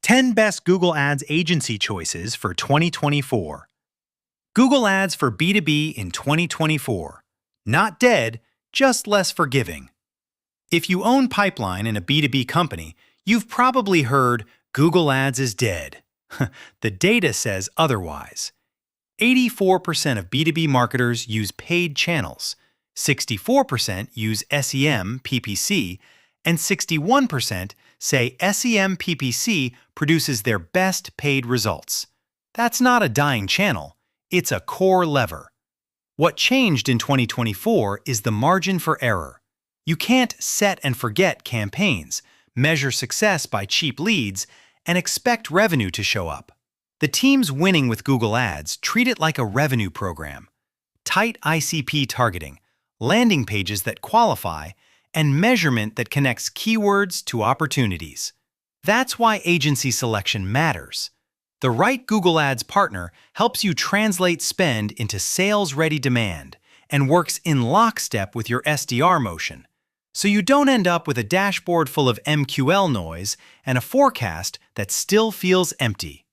10 Best Google Ads Agency Choices for 2024. Google Ads for B2B in 2024. Not dead, just less forgiving. If you own pipeline in a B2B company, you've probably heard Google Ads is dead. The data says otherwise. 84% of B2B marketers use paid channels, 64% use SEM PPC, and 61% say SEM PPC produces their best paid results. That's not a dying channel, it's a core lever. What changed in 2024 is the margin for error. You can't set and forget campaigns, measure success by cheap leads, and expect revenue to show up. The teams winning with Google Ads treat it like a revenue program. Tight ICP targeting, landing pages that qualify, and measurement that connects keywords to opportunities. That's why agency selection matters. The right Google Ads partner helps you translate spend into sales-ready demand and works in lockstep with your SDR motion, so you don't end up with a dashboard full of MQL noise and a forecast that still feels empty.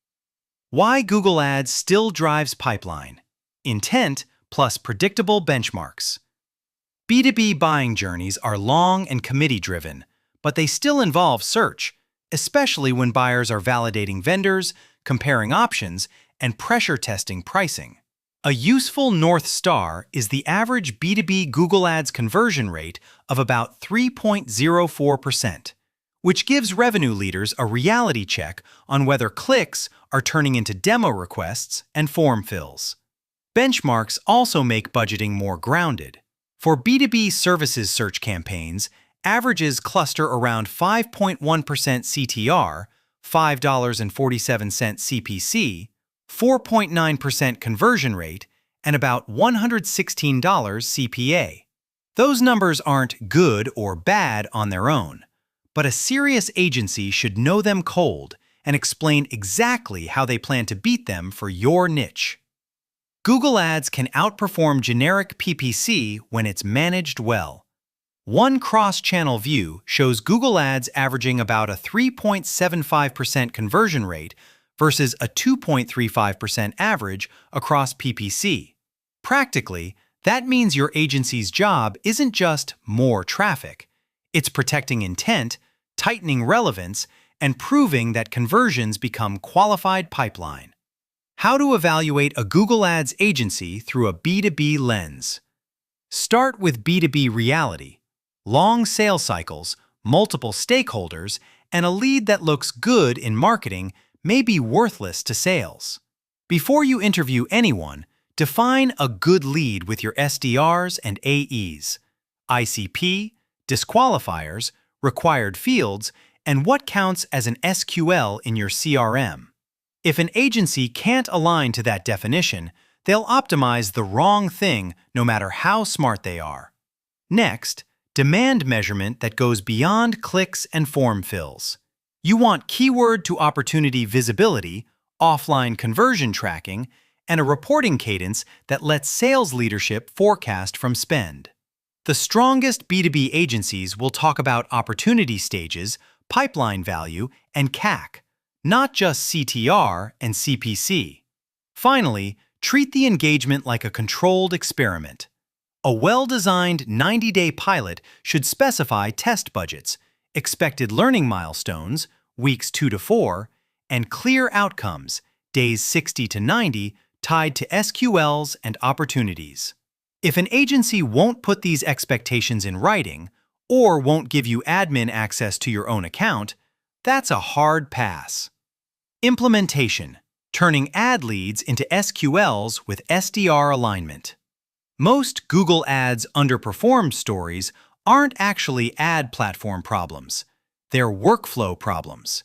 Why Google Ads still drives pipeline. Intent plus predictable benchmarks. B2B buying journeys are long and committee-driven, but they still involve search, especially when buyers are validating vendors, comparing options, and pressure testing pricing. A useful North Star is the average B2B Google Ads conversion rate of about 3.04%, which gives revenue leaders a reality check on whether clicks are turning into demo requests and form fills. Benchmarks also make budgeting more grounded. For B2B services search campaigns, averages cluster around 5.1% CTR, $5.47 CPC, 4.9% conversion rate, and about $116 CPA. Those numbers aren't good or bad on their own, but a serious agency should know them cold and explain exactly how they plan to beat them for your niche. Google Ads can outperform generic PPC when it's managed well. One cross-channel view shows Google Ads averaging about a 3.75% conversion rate versus a 2.35% average across PPC. Practically, that means your agency's job isn't just more traffic. It's protecting intent, tightening relevance, and proving that conversions become qualified pipeline. How to evaluate a Google Ads agency through a B2B lens. Start with B2B reality. Long sales cycles, multiple stakeholders, and a lead that looks good in marketing may be worthless to sales. Before you interview anyone, define a good lead with your SDRs and AEs, ICP, disqualifiers, required fields, and what counts as an SQL in your CRM. If an agency can't align to that definition, they'll optimize the wrong thing no matter how smart they are. Next, demand measurement that goes beyond clicks and form fills. You want keyword-to-opportunity visibility, offline conversion tracking, and a reporting cadence that lets sales leadership forecast from spend. The strongest B2B agencies will talk about opportunity stages, pipeline value, and CAC, not just CTR and CPC. Finally, treat the engagement like a controlled experiment. A well-designed 90-day pilot should specify test budgets, expected learning milestones, weeks 2 to 4, and clear outcomes, days 60 to 90, tied to SQLs and opportunities. If an agency won't put these expectations in writing, or won't give you admin access to your own account, that's a hard pass. Implementation: turning ad leads into SQLs with SDR alignment. Most Google Ads underperformed stories aren't actually ad platform problems. They're workflow problems.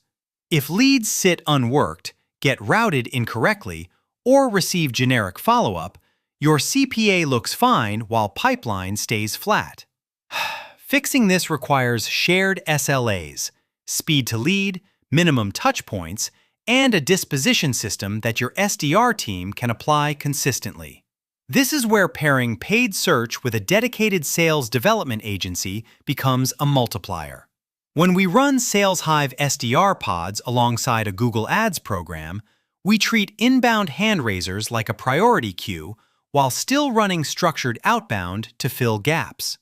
If leads sit unworked, get routed incorrectly, or receive generic follow-up, your CPA looks fine while pipeline stays flat. Fixing this requires shared SLAs, speed to lead, minimum touch points, and a disposition system that your SDR team can apply consistently. This is where pairing paid search with a dedicated sales development agency becomes a multiplier. When we run SalesHive SDR pods alongside a Google Ads program, we treat inbound hand raisers like a priority queue while still running structured outbound to fill gaps.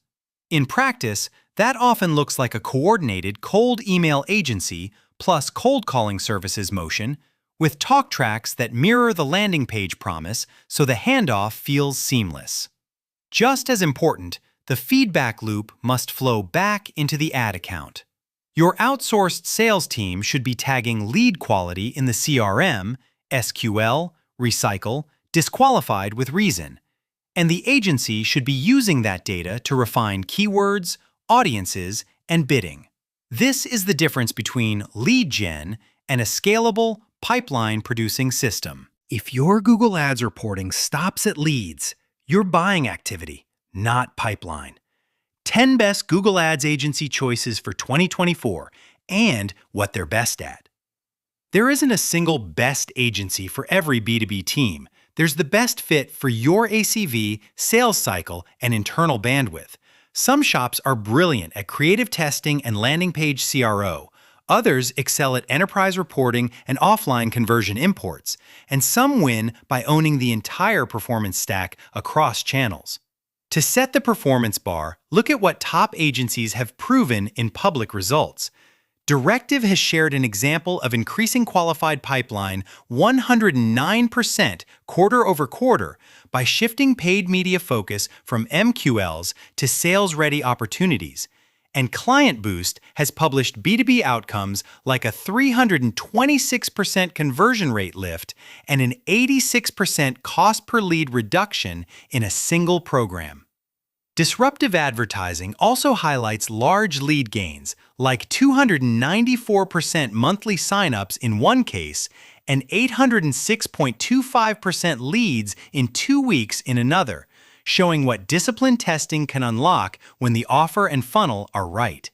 In practice, that often looks like a coordinated cold email agency plus cold calling services motion with talk tracks that mirror the landing page promise so the handoff feels seamless. Just as important, the feedback loop must flow back into the ad account. Your outsourced sales team should be tagging lead quality in the CRM, SQL, recycle, disqualified with reason, and the agency should be using that data to refine keywords, audiences, and bidding. This is the difference between LeadGen and a scalable, pipeline-producing system. If your Google Ads reporting stops at leads, you're buying activity, not pipeline. 10 best Google Ads agency choices for 2024 and what they're best at. There isn't a single best agency for every B2B team. There's the best fit for your ACV, sales cycle, and internal bandwidth. Some shops are brilliant at creative testing and landing page CRO. Others excel at enterprise reporting and offline conversion imports. And some win by owning the entire performance stack across channels. To set the performance bar, look at what top agencies have proven in public results. Directive has shared an example of increasing qualified pipeline 109% quarter over quarter by shifting paid media focus from MQLs to sales-ready opportunities. And Client Boost has published B2B outcomes like a 326% conversion rate lift and an 86% cost per lead reduction in a single program. Disruptive advertising also highlights large lead gains, like 294% monthly signups in one case and 806.25% leads in 2 weeks in another, showing what disciplined testing can unlock when the offer and funnel are right.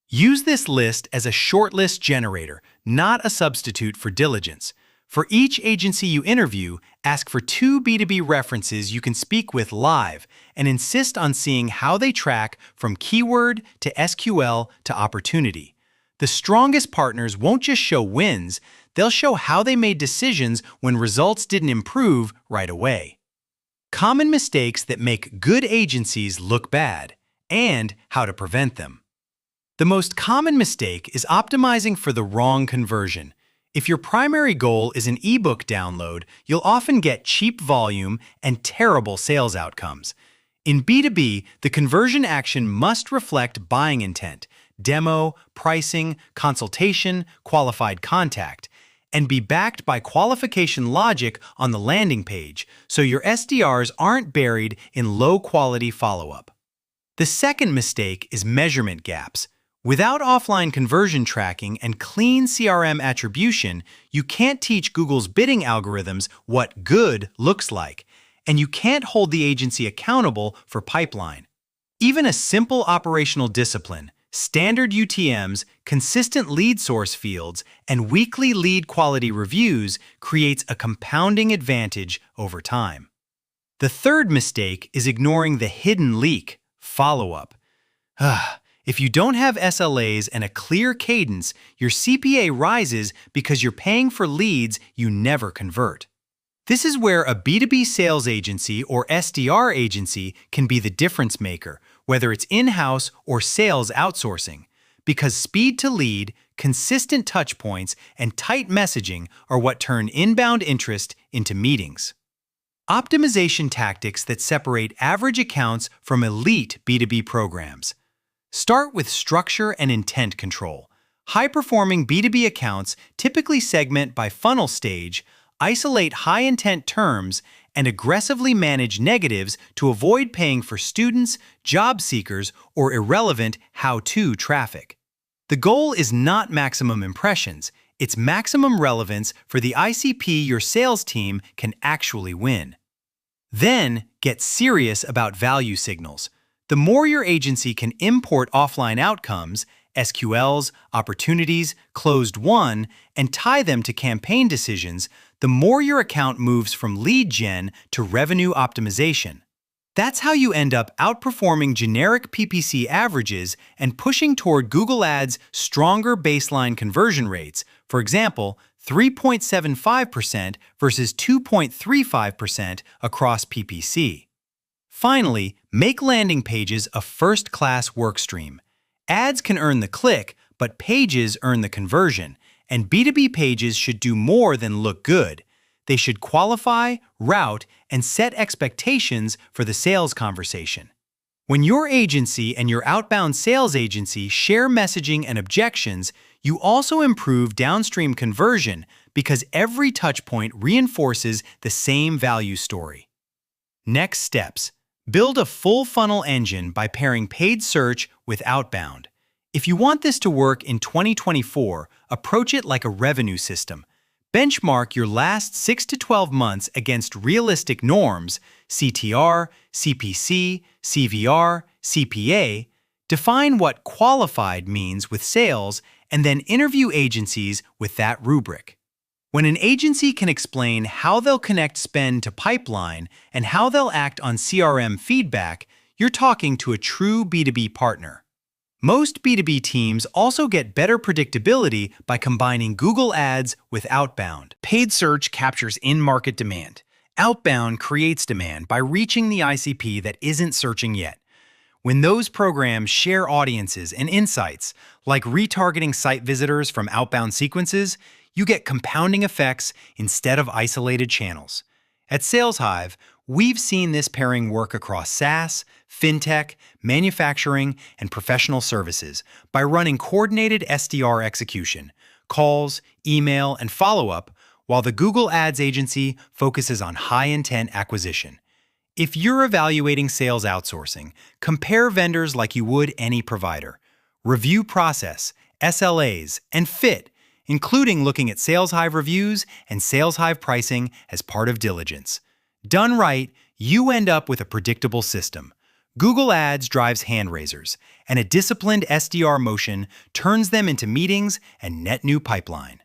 Use this list as a shortlist generator, not a substitute for diligence. For each agency you interview, ask for 2 B2B references you can speak with live and insist on seeing how they track from keyword to SQL to opportunity. The strongest partners won't just show wins, they'll show how they made decisions when results didn't improve right away. Common mistakes that make good agencies look bad, and how to prevent them. The most common mistake is optimizing for the wrong conversion. If your primary goal is an ebook download, you'll often get cheap volume and terrible sales outcomes. In B2B, the conversion action must reflect buying intent, demo, pricing, consultation, qualified contact, and be backed by qualification logic on the landing page so your SDRs aren't buried in low-quality follow-up. The second mistake is measurement gaps. Without offline conversion tracking and clean CRM attribution, you can't teach Google's bidding algorithms what good looks like, and you can't hold the agency accountable for pipeline. Even a simple operational discipline, standard UTMs, consistent lead source fields, and weekly lead quality reviews creates a compounding advantage over time. The third mistake is ignoring the hidden leak, follow-up. If you don't have SLAs and a clear cadence, your CPA rises because you're paying for leads you never convert. This is where a B2B sales agency or SDR agency can be the difference maker, whether it's in-house or sales outsourcing, because speed to lead, consistent touch points, and tight messaging are what turn inbound interest into meetings. Optimization tactics that separate average accounts from elite B2B programs. Start with structure and intent control. High-performing B2B accounts typically segment by funnel stage, isolate high-intent terms, and aggressively manage negatives to avoid paying for students, job seekers, or irrelevant how-to traffic. The goal is not maximum impressions, it's maximum relevance for the ICP your sales team can actually win. Then, get serious about value signals. The more your agency can import offline outcomes, SQLs, opportunities, closed won, and tie them to campaign decisions, the more your account moves from lead gen to revenue optimization. That's how you end up outperforming generic PPC averages and pushing toward GoogleAds' stronger baseline conversion rates, for example, 3.75% versus 2.35% across PPC. Finally, make landing pages a first-class workstream. Ads can earn the click, but pages earn the conversion, and B2B pages should do more than look good. They should qualify, route, and set expectations for the sales conversation. When your agency and your outbound sales agency share messaging and objections, you also improve downstream conversion because every touchpoint reinforces the same value story. Next steps. Build a full funnel engine by pairing paid search with outbound. If you want this to work in 2024, approach it like a revenue system. Benchmark your last 6 to 12 months against realistic norms, CTR, CPC, CVR, CPA. Define what qualified means with sales, and then interview agencies with that rubric. When an agency can explain how they'll connect spend to pipeline and how they'll act on CRM feedback, you're talking to a true B2B partner. Most B2B teams also get better predictability by combining Google Ads with outbound. Paid search captures in-market demand. Outbound creates demand by reaching the ICP that isn't searching yet. When those programs share audiences and insights, like retargeting site visitors from outbound sequences, you get compounding effects instead of isolated channels. At SalesHive, we've seen this pairing work across SaaS, fintech, manufacturing, and professional services by running coordinated SDR execution, calls, email, and follow-up, while the Google Ads agency focuses on high-intent acquisition. If you're evaluating sales outsourcing, compare vendors like you would any provider. Review process, SLAs, and fit, including looking at SalesHive reviews and SalesHive pricing as part of diligence. Done right, you end up with a predictable system. Google Ads drives hand raisers, and a disciplined SDR motion turns them into meetings and net new pipeline.